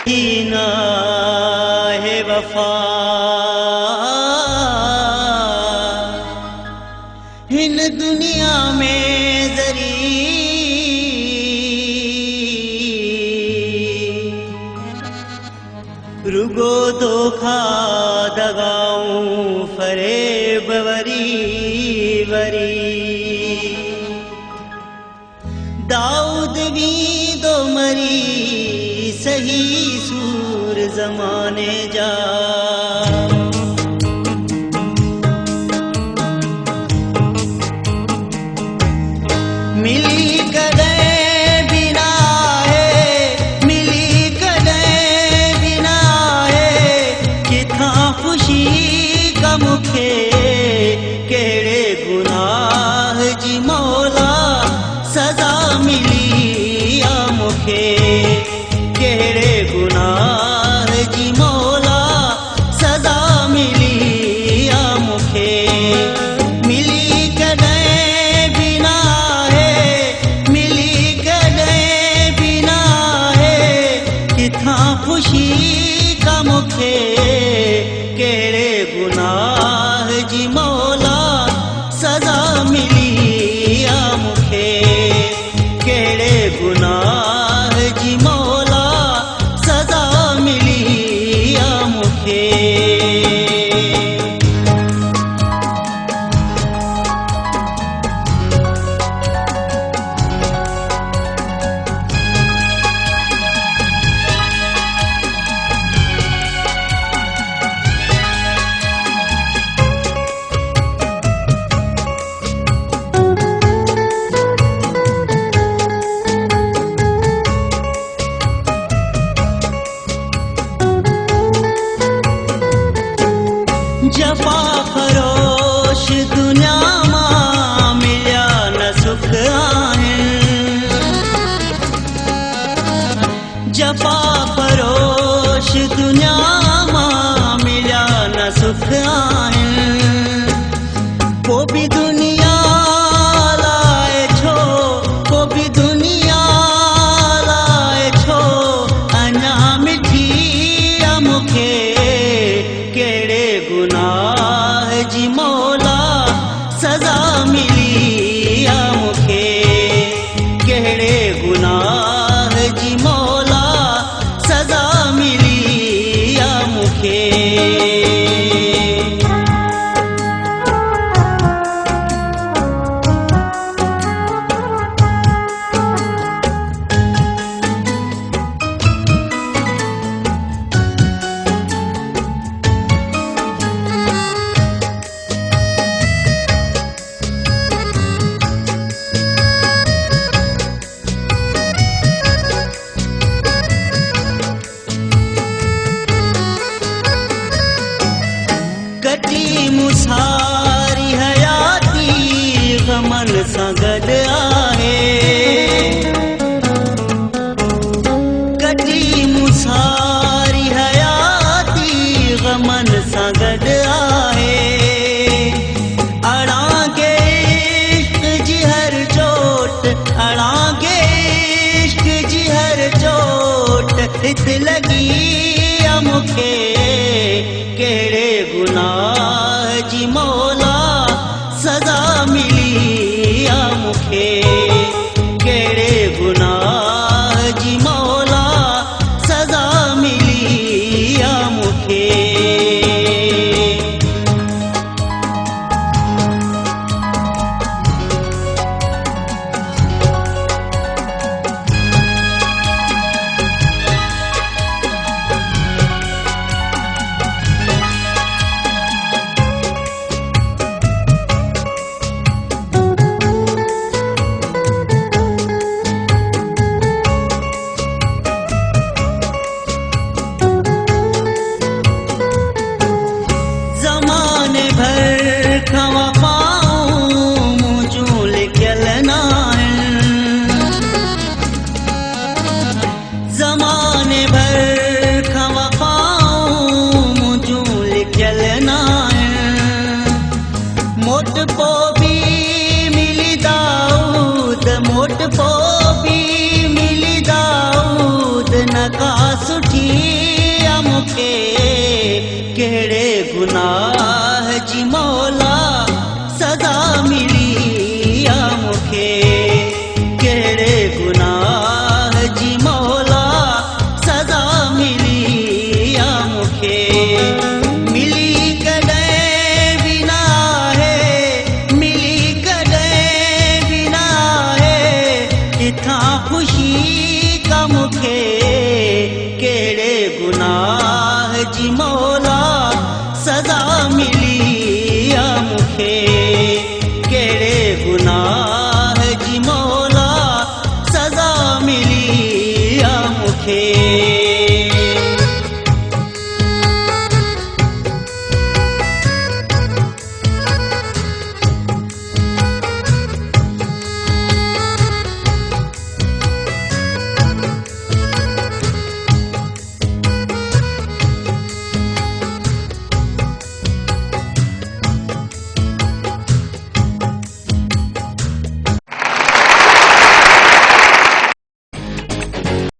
ना है वफा इन दुनिया में जरी रुगो धोखा दगाऊं फरेब वरी वरी दाऊद भी दो मरी सही सूर जमाने जा मिली कदे बिना है मिली कदे बिना है किथा खुशी का मुखे केड़े गुनाह जी मौला सजा मिली आ मुखे केड़े गुनाह जी मौला सजा मिली आ मुखे मिली कदे बिना है मिली कदे बिना है किथा खुशी का मुखे केड़े गुनाह जी मौला सजा मिली आ मुखे केड़े गुनाह जी मौला सजा मिली आ मुखे जफा फरोश दुनिया मां मिलिया न सुख आहिनि जफा फरोश दुनिया मां मिलिया न सुख आहिनि को भी दुनिया लाए छो को भी दुनिया लाए छो अञा मिठी आ मुखे केड़े गुनाह जी मौला सजा मिली आ मुखे केड़े गुनाह जी मौला सजा मिली आ मुखे कटी मुसारी हयाती गमन सां गॾु आहे कटी मुसारी हयाती गमन सां गॾु आहे अड़ांगे इश्क जी हर चोट अड़ांगे इश्क जी हर चोट हित लगी आ मुखे केड़े गुनाह जी मौला सजा मिली आ मुखे केड़े गुनाह जी मौला सजा मिली आ मुखे मूंखे कहिड़े गुनाह जी मौला सज़ा मिली आ मूंखे कहिड़े गुनाह जी मौला सज़ा मिली आ मूंखे मिली कॾहिं बि न आहे मिली कॾहिं बि न आहे किथां ख़ुशी का मूंखे कहिड़े गुनाह जी मौला सज़ा मिली आ मूंखे कहिड़े गुनाह जी मौला सज़ा मिली आ मूंखे